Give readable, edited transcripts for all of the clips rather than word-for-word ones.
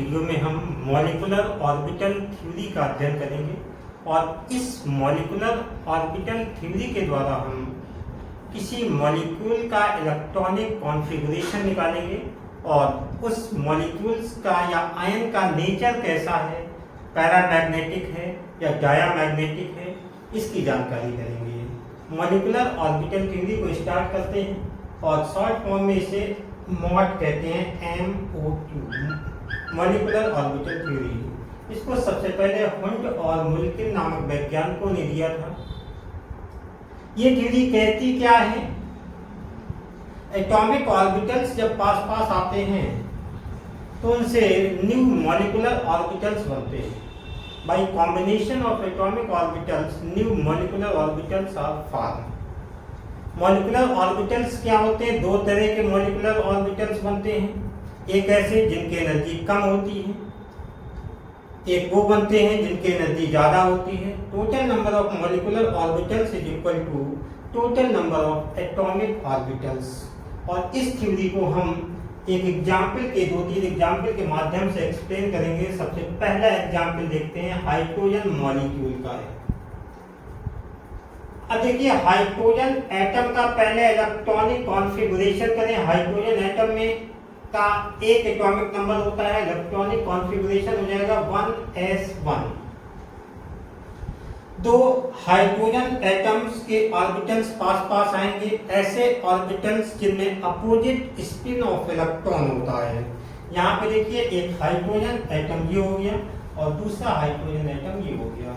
Video में हम molecular orbital theory का अध्ययन करेंगे और इस मॉलिक्यूलर ऑर्बिटल थ्योरी के द्वारा हम किसी मॉलिक्यूल का इलेक्ट्रॉनिक कॉन्फ़िगरेशन निकालेंगे और उस मॉलिक्यूल्स का या आयन का नेचर कैसा है, पैरामैग्नेटिक है या डायामैग्नेटिक है, इसकी जानकारी करेंगे। मॉलिक्यूलर ऑर्बिटल थ्योरी को स्टार्ट करते हैं और शॉर्ट फॉर्म में इसे मॉड कहते हैं, MOT, मॉलिक्यूलर ऑर्बिटल थ्योरी। इसको सबसे पहले हुंड और मुल्किन नामक वैज्ञानिकों ने दिया था। ये थ्योरी कहती क्या है? एटॉमिक ऑर्बिटल्स जब पास पास आते हैं तो उनसे न्यू मॉलिक्यूलर ऑर्बिटल्स बनते हैं। By combination of atomic orbitals new molecular orbitals are form. Molecular orbitals क्या होते हैं? दो तरह के मॉलिक्यूलर ऑर्बिटल्स बनते हैं। एक ऐसे जिनकी एनर्जी कम होती है, एक वो बनते हैं जिनकी एनर्जी ज़्यादा होती है। Total number of molecular orbitals is equal to total number of atomic orbitals. और इस थ्योरी को हम एक एग्जाम्पल के, दो तीन एग्जाम्पल के माध्यम से एक्सप्लेन करेंगे। सबसे पहला एग्जाम्पल देखते हैं, हाइड्रोजन मॉलिक्यूल का है। अब देखिए, हाइड्रोजन एटम का पहले इलेक्ट्रॉनिक कॉन्फ़िगरेशन करें। हाइड्रोजन एटम में का एक एटॉमिक नंबर होता है, इलेक्ट्रॉनिक कॉन्फ़िगरेशन हो जाएगा 1s1। दो हाइड्रोजन एटम्स के ऑर्बिटल्स पास पास आएंगे, ऐसे ऑर्बिटल्स जिनमें अपोजिट स्पिन ऑफ इलेक्ट्रॉन होता है। यहाँ पे देखिए, एक हाइड्रोजन एटम ये हो गया और दूसरा हाइड्रोजन एटम ये हो गया।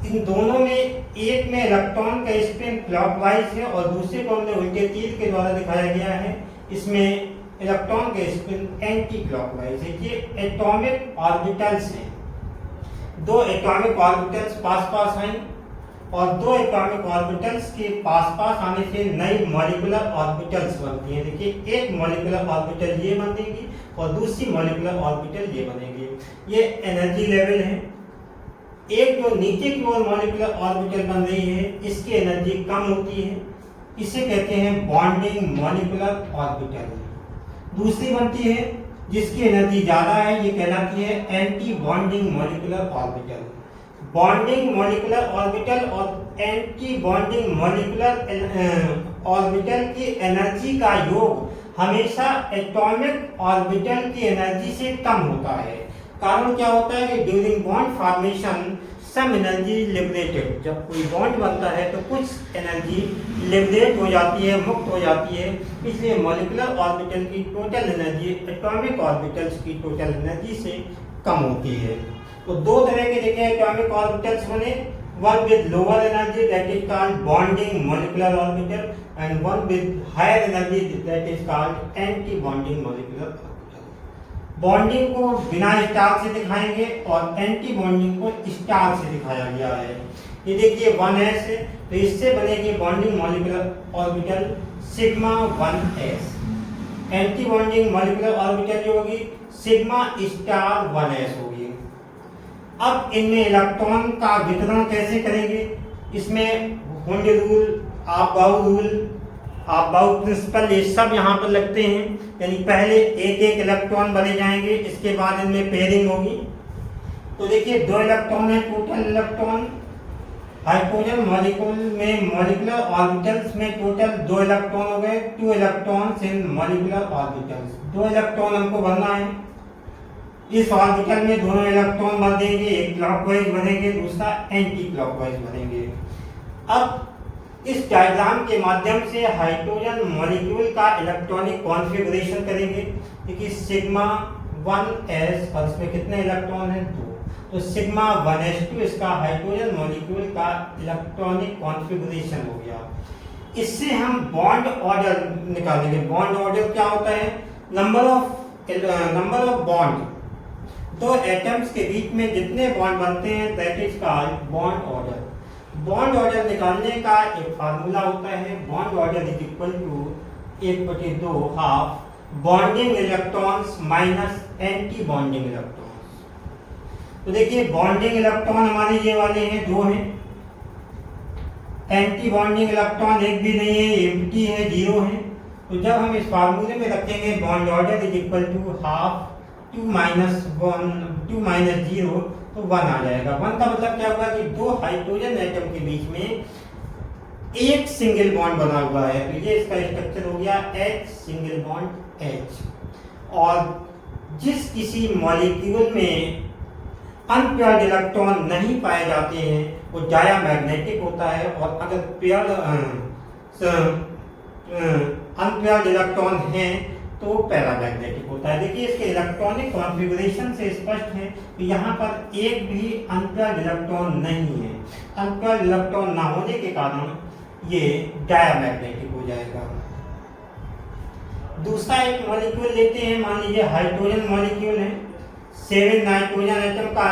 इन दोनों में एक में इलेक्ट्रॉन का स्पिन क्लॉकवाइज है और दूसरे को हमने उल्टे तीर के द्वारा दिखाया गया है। इसमें इलेक्ट्रॉन का स्पिन एंटी क्लॉकवाइज है। ये एटॉमिक ऑर्बिटल्स हैं। दो एटॉमिक ऑर्बिटल्स पास पास आए और दो एटॉमिक ऑर्बिटल्स के पास पास आने से नई मॉलिक्यूलर ऑर्बिटल्स बनती हैं। देखिए, एक मॉलिक्यूलर ऑर्बिटल ये बनेगी और दूसरी मॉलिक्यूलर ऑर्बिटल ये बनेगी। ये एनर्जी लेवल है। एक जो नीचे की ओर मॉलिक्यूलर ऑर्बिटल बन रही है, इसकी एनर्जी कम होती है, इसे कहते हैं बॉन्डिंग मॉलिक्यूलर ऑर्बिटल। दूसरी बनती है जिसकी एनर्जी ज्यादा है, ये कहलाती है anti bonding molecular orbital. Bonding molecular orbital और एंटी बॉन्डिंग मॉलिक्यूलर ऑर्बिटल की एनर्जी का योग हमेशा एटॉमिक ऑर्बिटल की एनर्जी से कम होता है। कारण क्या होता है कि during bond formation some energy liberated, जब कोई बॉन्ड बनता है तो कुछ एनर्जी लिबरेट हो जाती है, मुक्त हो जाती है। इसलिए मॉलिक्यूलर ऑर्बिटल की टोटल एनर्जी एटॉमिक ऑर्बिटल्स की टोटल एनर्जी से कम होती है। तो दो तरह के देखें एटॉमिक ऑर्बिटल्स बने, one with lower energy that is called bonding molecular orbital and one with higher energy that is called anti bonding molecular orbital. Bonding को बिना स्टार से दिखाएंगे और एंटी बॉन्डिंग को स्टार से दिखाया गया है। ये देखिए 1s है, तो इससे बनेगी bonding molecular orbital sigma 1s। Anti bonding molecular orbital जो होगी सिग्मा स्टार 1s होगी। अब इनमें इलेक्ट्रॉन का वितरण कैसे करेंगे? इसमें हुंड रूल, आप-बाउ रूल, आप-बाउ प्रिंसिपल, ये सब यहाँ पर लगते हैं। यानी पहले एक एक इलेक्ट्रॉन बने जाएंगे, इसके बाद इनमें पेयरिंग होगी। तो देखिए, दो इलेक्ट्रॉन है टोटल इलेक्ट्रॉन। हाइड्रोजन मॉलिक्यूल में मॉलिक्यूलर ऑर्बिटल्स में टोटल दो इलेक्ट्रॉन हो गए, 2 इलेक्ट्रॉन्स इन मॉलिक्यूलर ऑर्बिटल्स। दो इलेक्ट्रॉन हमको भरना है। इस ऑर्बिटल में दोनों इलेक्ट्रॉन भर देंगे, एक क्लॉकवाइज बनेंगे, दूसरा एंटी क्लॉकवाइज बनेंगे। अब इस डायग्राम के माध्यम से हाइड्रोजन मॉलिक्यूल का इलेक्ट्रॉनिक कॉन्फ़िगरेशन करेंगे। देखिए, सिग्मा 1s और इसमें कितने इलेक्ट्रॉन हैं? 2। तो सिग्मा 1s2 इसका हाइड्रोजन मॉलिक्यूल का इलेक्ट्रॉनिक कॉन्फ़िगरेशन हो गया। इससे हम बॉन्ड ऑर्डर निकालेंगे। बॉन्ड ऑर्डर क्या होता है? नंबर ऑफ बॉन्ड, दो एटम्स के बीच में जितने बॉन्ड बनते हैं that is called bond order. Bond order निकालने का एक फार्मूला होता है, bond order is equal to 1/2 half bonding electrons minus anti bonding electrons. तो देखिए, बॉन्डिंग इलेक्ट्रॉन हमारे ये वाले हैं, 2 हैं। एंटी बॉन्डिंग इलेक्ट्रॉन एक भी नहीं है, एम्प्टी है, 0 है। तो जब हम इस फार्मूले में रखेंगे bond order is equal to half 2 minus 0 तो 1 आ जाएगा। 1 का मतलब क्या हुआ कि दो हाइड्रोजन एटम के बीच में एक सिंगल बॉन्ड बना हुआ है, तो ये इसका स्ट्रक्चर हो गया H सिंगल बॉन्ड H। और जिस किसी मॉलिक्यूल में अनपेयर्ड इलेक्ट्रॉन नहीं पाए जाते हैं वो डायामैग्नेटिक होता है, और अगर पेयर्ड अनपेयर्ड इलेक्ट्रॉन हैं तो पैरामैग्नेटिक होता है। देखिए इसके इलेक्ट्रॉनिक कॉन्फ़िगरेशन से स्पष्ट है कि यहाँ पर एक भी अनपेयर्ड इलेक्ट्रॉन नहीं है। अनपेयर्ड इलेक्ट्रॉन ना होने के कारण ये डायामैग्नेटिक हो जाएगा। दूसरा एक मॉलिक्यूल लेते हैं, मान लीजिए हाइड्रोजन मॉलिक्यूल है। 7 नाइट्रोजन एटम का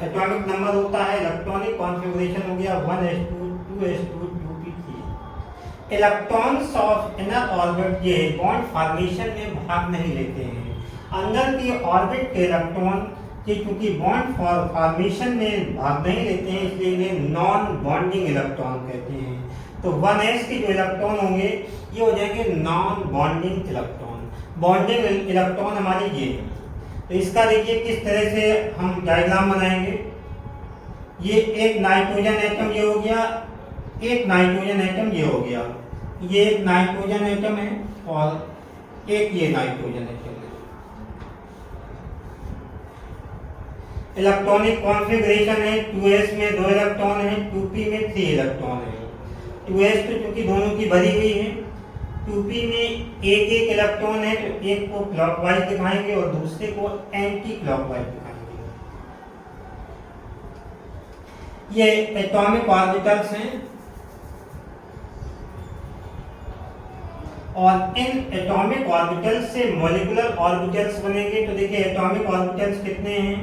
एटॉमिक नंबर होता है, इलेक्ट्रॉनिक कॉन्फ़िगरेशन हो गया 1s2 2s2 2p3। Electrons of inner orbit ये बॉन्ड फॉर्मेशन में भाग नहीं लेते हैं। अंदर की ऑर्बिट के इलेक्ट्रॉन ये चूंकि बॉन्ड फॉर्मेशन में भाग नहीं लेते हैं इसलिए इन्हें नॉन बॉन्डिंग इलेक्ट्रॉन कहते हैं। तो 1s के जो इलेक्ट्रॉन होंगे ये हो जाएंगे non bonding electron. Bonding electron हमारी ये है। तो इसका देखिए किस तरह से हम डायग्राम बनाएंगे। ये एक नाइट्रोजन एटम ये हो गया, एक नाइट्रोजन एटम ये हो गया, ये एक नाइट्रोजन एटम है और एक ये नाइट्रोजन एटम है। इलेक्ट्रॉनिक कॉन्फ़िगरेशन है 2s में 2 इलेक्ट्रॉन है, 2p में 3 इलेक्ट्रॉन है। 2s तो क्योंकि दोनों की भरी हुई है, 2p में एक इलेक्ट्रॉन है तो एक को क्लॉकवाइज दिखाएंगे और दूसरे को एंटी क्लॉकवाइज दिखाएंगे। ये एटॉमिक ऑर्बिटल्स हैं और इन एटॉमिक ऑर्बिटल्स से मॉलिक्यूलर ऑर्बिटल्स बनेंगे। तो देखिए एटॉमिक ऑर्बिटल्स कितने हैं,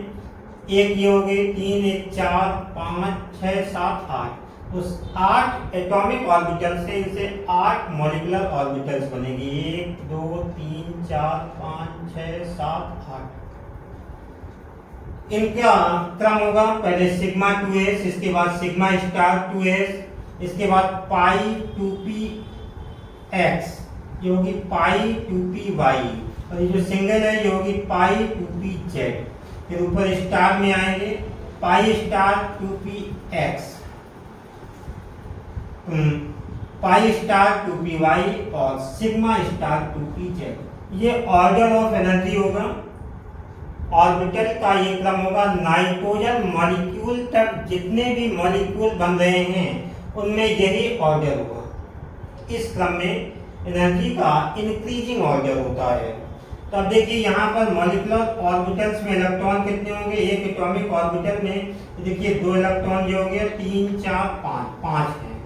एक ये हो गए, 3 1 4 5 6 7 8। उस 8 एटॉमिक ऑर्बिटल से इनसे 8 मॉलिक्यूलर ऑर्बिटल्स बनेगी। 1 2 3 4 5 6 7 8। इनका क्रम होगा, पहले सिग्मा 2s, इसके बाद सिग्मा स्टार 2s, इसके बाद पाई 2p x, ये होगी पाई 2p y, और ये जो सिंगल है ये होगी पाई 2p z। फिर ऊपर स्टार में आएंगे pi star 2p x, pi star 2p y और सिग्मा स्टार 2p z। ये ऑर्डर ऑफ एनर्जी होगा। ऑर्बिटल का ये क्रम होगा, नाइट्रोजन मॉलिक्यूल तक जितने भी मॉलिक्यूल बन रहे हैं उनमें यही ऑर्डर होगा। इस क्रम में एनर्जी का इंक्रीजिंग ऑर्डर होता है। तो अब देखिए यहाँ पर मॉलिक्यूलर ऑर्बिटल्स में इलेक्ट्रॉन कितने होंगे। एक एटॉमिक ऑर्बिटल में देखिए 2 इलेक्ट्रॉन जो हो गए, 3 4 5 हैं।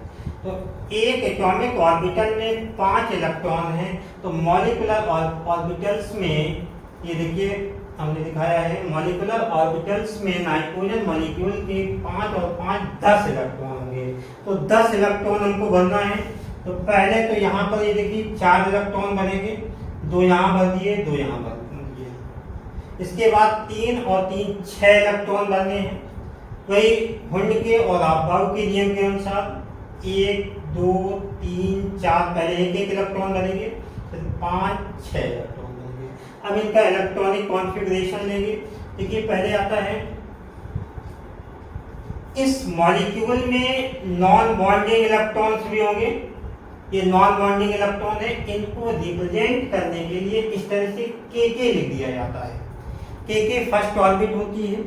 तो एक एटॉमिक ऑर्बिटल में 5 इलेक्ट्रॉन हैं। तो मॉलिक्यूलर ऑर्बिटल्स में ये देखिए हमने दिखाया है, मॉलिक्यूलर ऑर्बिटल्स में नाइट्रोजन मॉलिक्यूल के 5 और 5 10 इलेक्ट्रॉन होंगे। तो 10 इलेक्ट्रॉन हमको बनना है। तो पहले तो यहाँ पर ये देखिए 4 इलेक्ट्रॉन बनेंगे, 2 यहाँ भर दिए, 2 यहाँ भर दिए। इसके बाद 3 और 3 6 इलेक्ट्रॉन बनने हैं। वही हुंड के और अफबाऊ के नियम के अनुसार 1 2 3 4 पहले एक इलेक्ट्रॉन बनेंगे, फिर 5 6 इलेक्ट्रॉन बनेंगे। अब इनका इलेक्ट्रॉनिक कॉन्फ़िगरेशन लेंगे। देखिए पहले आता है, इस मॉलिक्यूल में नॉन बॉन्डिंग इलेक्ट्रॉन्स भी होंगे। ये नॉन बॉन्डिंग इलेक्ट्रॉन है, इनको रिप्रेजेंट करने के लिए इस तरह से के लिख दिया जाता है। के फर्स्ट ऑर्बिट होती है।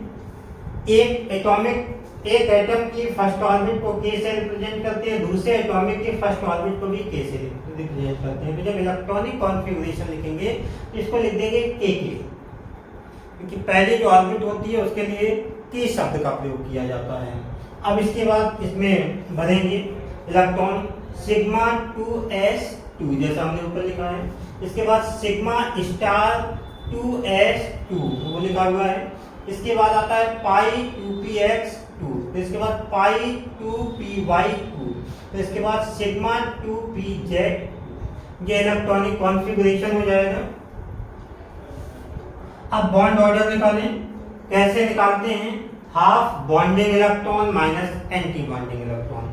एक एटम की फर्स्ट ऑर्बिट को के से रिप्रेजेंट करते हैं, दूसरे एटॉमिक की फर्स्ट ऑर्बिट को भी के से रिप्रेजेंट करते हैं। तो जब इलेक्ट्रॉनिक कॉन्फ़िगरेशन लिखेंगे तो इसको लिख देंगे के, क्योंकि पहले जो ऑर्बिट होती है उसके लिए के शब्द का प्रयोग किया जाता है। अब इसके बाद इसमें भरेंगे इलेक्ट्रॉन सिग्मा 2s2 जैसा हमने ऊपर लिखा है। इसके बाद सिग्मा स्टार 2s2 वो लिखा हुआ है। इसके बाद आता है पाई 2px2, तो इसके बाद पाई 2py2, तो इसके बाद सिग्मा 2pz। ये इलेक्ट्रॉनिक कॉन्फ़िगरेशन हो जाएगा। अब बॉन्ड ऑर्डर निकालें। कैसे निकालते हैं, half bonding electron minus anti bonding electron.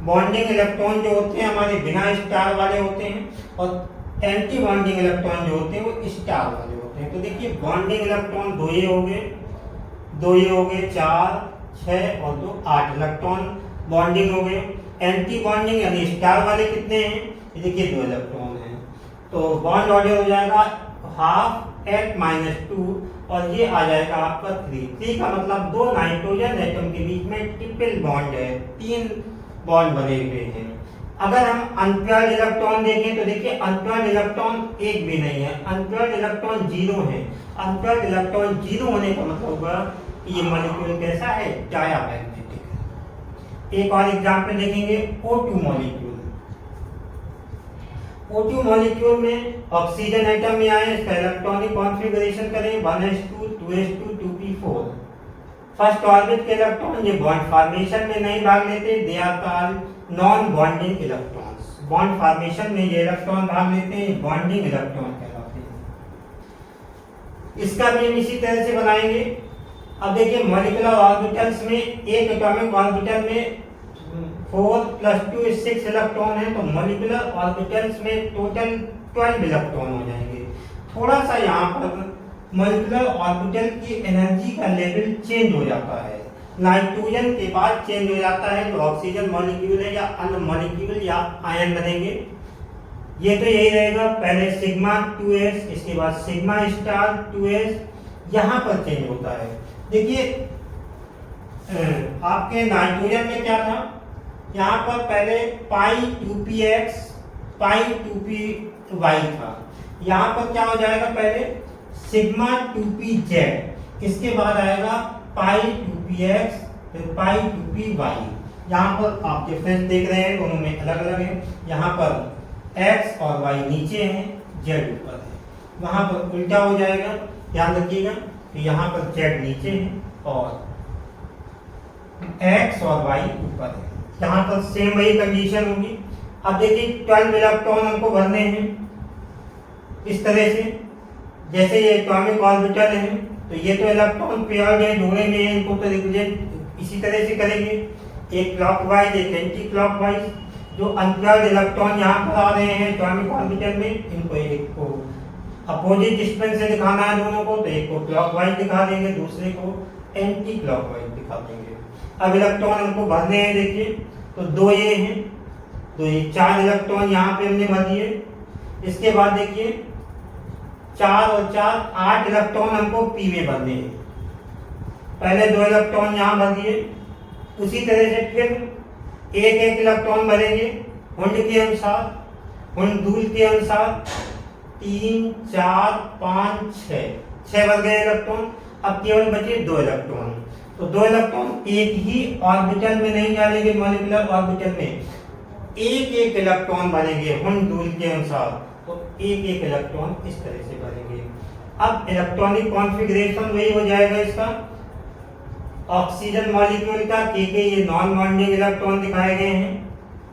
Bonding electron जो होते हैं हमारे बिना स्टार वाले होते हैं, और एंटी बॉन्डिंग इलेक्ट्रॉन जो होते हैं वो स्टार वाले होते हैं। हैं। तो देखिए बॉन्डिंग इलेक्ट्रॉन दो ये हो गए, 4 6 और 2 8 इलेक्ट्रॉन बॉन्डिंग हो गए। एंटी बॉन्डिंग यानी स्टार वाले कितने हैं, ये देखिए 2 इलेक्ट्रॉन हैं। तो बॉन्ड ऑर्डर हो जाएगा हाफ H-2 और ये आ जाएगा आपका 3 का मतलब 2 नाइट्रोजन एटम के बीच में ट्रिपल बॉन्ड है, 3 बॉन्ड बने हुए हैं। अगर हम अनपेयर्ड इलेक्ट्रॉन देखें तो देखिए अनपेयर्ड इलेक्ट्रॉन एक भी नहीं है, अनपेयर्ड इलेक्ट्रॉन 0 है। अनपेयर्ड इलेक्ट्रॉन 0 होने का मतलब होगा कि ये मॉलिक्यूल कैसा है, डायमैग्नेटिक। एक और एग्जांपल देखेंगे O2 मॉलिक्यूल। O2 मॉलिक्यूल में ऑक्सीजन एटम में आए, इसका इलेक्ट्रॉनिक कॉन्फ़िगरेशन करें 1s2 2s2 2p4। First orbit के इलेक्ट्रॉन ये बॉन्ड फॉर्मेशन में नहीं भाग लेते, they are called non bonding electrons. Bond formation में ये इलेक्ट्रॉन भाग लेते हैं, बॉन्डिंग इलेक्ट्रॉन कहलाते हैं। इसका भी हम इसी तरह से बनाएंगे। अब देखिए मॉलिक्यूलर ऑर्बिटल्स में एक एटॉमिक ऑर्बिटल में 4 + 2 6 इलेक्ट्रॉन है, तो मॉलिक्यूलर ऑर्बिटल्स में टोटल 12 इलेक्ट्रॉन हो जाएंगे। थोड़ा सा यहाँ पर मॉलिक्यूलर ऑर्बिटल की एनर्जी का लेवल चेंज हो जाता है, नाइट्रोजन के बाद चेंज हो जाता है, तो ऑक्सीजन मॉलिक्यूल है या अन्य मॉलिक्यूल या आयन बनेंगे। ये तो यही रहेगा, पहले सिग्मा 2s, इसके बाद सिग्मा स्टार 2s, यहाँ पर चेंज होता है। देखिए आपके नाइट्रोजन में क्या था, यहाँ पर पहले पाई 2px पाई 2py था, यहाँ पर क्या हो जाएगा, पहले सिग्मा 2pz, इसके बाद आएगा पाई 2px फिर पाई 2py। यहाँ पर आप डिफरेंस देख रहे हैं, दोनों में अलग अलग है। यहाँ पर x और y नीचे हैं, z ऊपर है। वहाँ पर उल्टा हो जाएगा, ध्यान रखिएगा कि यहाँ पर z नीचे है और x और y ऊपर है। यहाँ पर सेम वही कंडीशन होगी। अब देखिए 12 इलेक्ट्रॉन हमको भरने हैं इस तरह से, जैसे ये एटॉमिक ऑर्बिटल है, तो ये तो इलेक्ट्रॉन पेयर्ड है, जोड़े में है, इनको तो रिप्रेजेंट इसी तरह से करेंगे, एक क्लॉकवाइज एक एंटी क्लॉकवाइज। जो अनपेयर्ड इलेक्ट्रॉन यहाँ पर आ रहे हैं एटॉमिक ऑर्बिटल में, इनको एक को अपोजिट डिस्टेंस से दिखाना है दोनों को, तो एक को क्लॉकवाइज दिखा देंगे, दूसरे को एंटी क्लॉकवाइज दिखा देंगे। अब इलेक्ट्रॉन हमको भरने हैं, देखिए तो 2 ये हैं, तो ये 4 इलेक्ट्रॉन यहाँ पे हमने भर दिए। इसके बाद देखिए 4 और 4 8 इलेक्ट्रॉन हमको पी में भरने हैं। पहले 2 इलेक्ट्रॉन यहाँ भर दिए, उसी तरह से फिर एक इलेक्ट्रॉन भरेंगे हुंड के अनुसार, हुंड दूल के अनुसार 3 4 5 6 भर गए इलेक्ट्रॉन। अब केवल बचे 2 इलेक्ट्रॉन, तो 2 इलेक्ट्रॉन एक ही ऑर्बिटल में नहीं डालेंगे, मॉलिक्यूलर ऑर्बिटल में एक इलेक्ट्रॉन भरेंगे हुंड दूल के अनुसार, तो एक इलेक्ट्रॉन इस तरह से भरेंगे। अब इलेक्ट्रॉनिक कॉन्फ़िगरेशन वही हो जाएगा इसका, ऑक्सीजन मॉलिक्यूल का के ये नॉन बॉन्डिंग इलेक्ट्रॉन दिखाए गए हैं,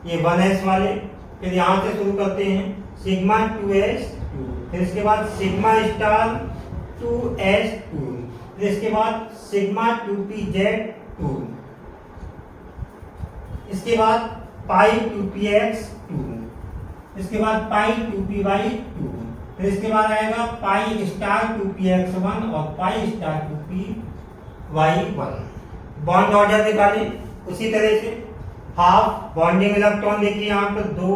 ये 1s वाले। फिर यहाँ से शुरू करते हैं सिग्मा 2s2, फिर इसके बाद सिग्मा स्टार 2s2, फिर इसके बाद सिग्मा 2pz2, इसके बाद पाई 2px2, इसके बाद पाई 2py2, फिर इसके बाद आएगा पाई स्टार 2px1 और pi star 2py1। Bond order निकालें उसी तरह से, हाफ बॉन्डिंग इलेक्ट्रॉन देखिए यहाँ पर 2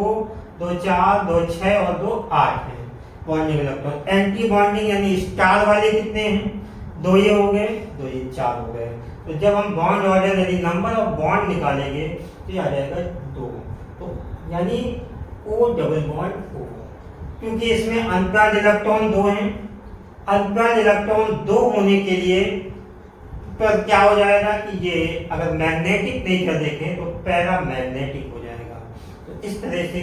2 4 2 6 और 2 8 है बॉन्डिंग इलेक्ट्रॉन। एंटी बॉन्डिंग यानी स्टार वाले कितने हैं, 2 ये हो गए, 2 ये 4 हो गए। तो जब हम बॉन्ड ऑर्डर यानी नंबर ऑफ बॉन्ड निकालेंगे तो ये आ जाएगा 2, तो यानी O डबल बॉन्ड O, क्योंकि इसमें अनपेयर्ड इलेक्ट्रॉन 2 हैं। अनपेयर्ड इलेक्ट्रॉन 2 होने के लिए पर क्या हो जाएगा कि ये अगर मैग्नेटिक नेचर देखें तो पैरामैग्नेटिक हो जाएगा। तो इस तरह से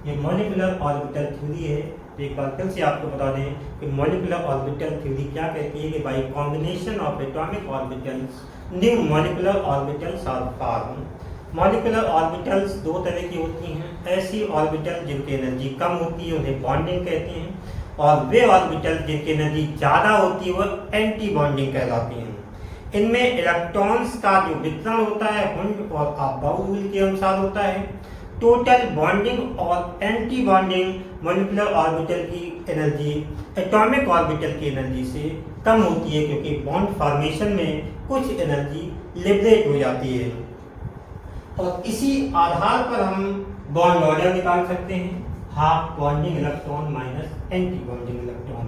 ये मॉलिक्यूलर ऑर्बिटल थ्योरी है। तो एक बार फिर से आपको बता दें कि मॉलिक्यूलर ऑर्बिटल थ्योरी क्या कहती है कि by combination of atomic orbitals new molecular orbitals are form. Molecular orbitals 2 तरह की होती हैं, ऐसी ऑर्बिटल जिनकी एनर्जी कम होती है उन्हें बॉन्डिंग कहते हैं, और वे ऑर्बिटल जिनकी एनर्जी ज़्यादा होती है वो एंटी बॉन्डिंग कहलाती हैं। इनमें इलेक्ट्रॉन्स का जो वितरण होता है हुंड और अबाउट रूल के अनुसार होता है। टोटल बॉन्डिंग और एंटी बॉन्डिंग मॉलिक्यूलर ऑर्बिटल की एनर्जी एटॉमिक ऑर्बिटल की एनर्जी से कम होती है, क्योंकि बॉन्ड फॉर्मेशन में कुछ एनर्जी लिबरेट हो जाती है। और इसी आधार पर हम बॉन्ड ऑर्डर निकाल सकते हैं, half bonding electron minus anti bonding electron.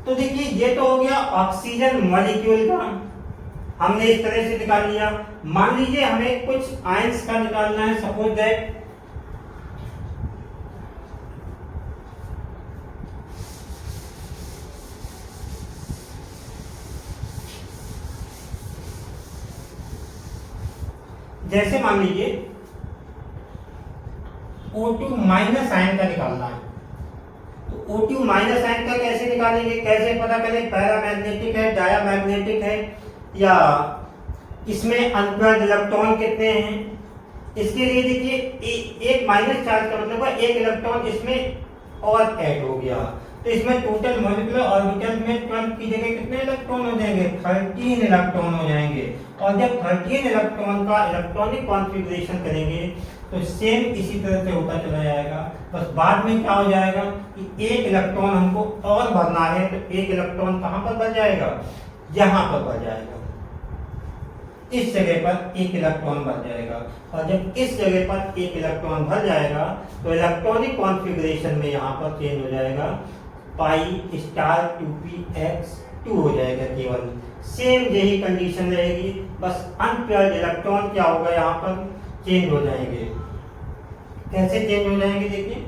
तो देखिए ये तो हो गया ऑक्सीजन मॉलिक्यूल का, हमने इस तरह से निकाल लिया। मान लीजिए हमें कुछ आयंस का निकालना है, सपोज दैट जैसे मान लीजिए O2 माइनस आयन का निकालना है। तो O2 माइनस आयन का कैसे निकालेंगे, कैसे पता करें पैरामैग्नेटिक है, डायामैग्नेटिक है, या इसमें अनप्लग्ड इलेक्ट्रॉन कितने हैं। इसके लिए देखिए एक माइनस चार्ज का मतलब है एक इलेक्ट्रॉन इसमें और ऐड हो गया, तो इसमें टोटल मॉलिक्यूलर ऑर्बिटल में 12 की जगह कितने इलेक्ट्रॉन हो जाएंगे, 13 इलेक्ट्रॉन हो जाएंगे। और जब 13 इलेक्ट्रॉन का इलेक्ट्रॉनिक कॉन्फ़िगरेशन करेंगे तो सेम इसी तरह से होता चला जाएगा। बस बाद में क्या हो जाएगा कि एक इलेक्ट्रॉन हमको और भरना है, तो एक इलेक्ट्रॉन कहाँ पर भर जाएगा, यहाँ पर भर जाएगा, इस जगह पर एक इलेक्ट्रॉन भर जाएगा। और जब इस जगह पर एक इलेक्ट्रॉन भर जाएगा तो इलेक्ट्रॉनिक कॉन्फ़िगरेशन में यहाँ पर चेंज हो जाएगा, पाई स्टार 2p(x)(2) हो जाएगा। केवल सेम यही कंडीशन रहेगी, बस अनपेयर्ड इलेक्ट्रॉन क्या होगा यहाँ पर चेंज हो जाएंगे। कैसे चेंज हो जाएंगे देखिए,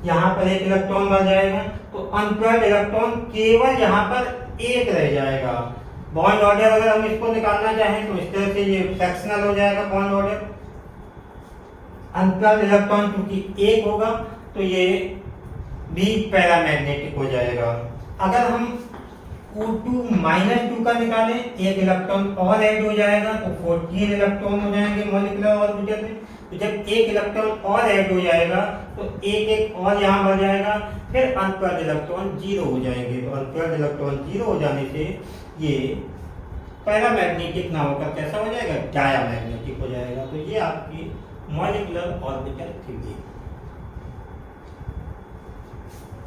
यहाँ पर एक इलेक्ट्रॉन भर जाएगा तो अनपेयर्ड इलेक्ट्रॉन केवल यहाँ पर एक रह जाएगा। बॉन्ड ऑर्डर अगर हम इसको निकालना चाहें तो इस तरह से ये फ्रैक्शनल हो जाएगा बॉन्ड ऑर्डर। अनपेयर्ड इलेक्ट्रॉन क्योंकि एक होगा तो ये भी पैरामैग्नेटिक हो जाएगा। अगर हम O2 माइनस 2 का निकालें, एक इलेक्ट्रॉन और ऐड हो जाएगा तो 14 इलेक्ट्रॉन हो जाएंगे मॉलिक्यूलर ऑर्बिटल में। तो जब एक इलेक्ट्रॉन और ऐड हो जाएगा तो एक एक और यहाँ बढ़ जाएगा, फिर अनपेयर्ड इलेक्ट्रॉन 0 हो जाएंगे। तो अनपेयर्ड इलेक्ट्रॉन 0 हो जाने से ये पैरामैग्नेटिक ना होकर कैसा हो जाएगा, डायामैग्नेटिक हो जाएगा। तो ये आपकी मॉलिक्यूलर ऑर्बिटल थ्योरी।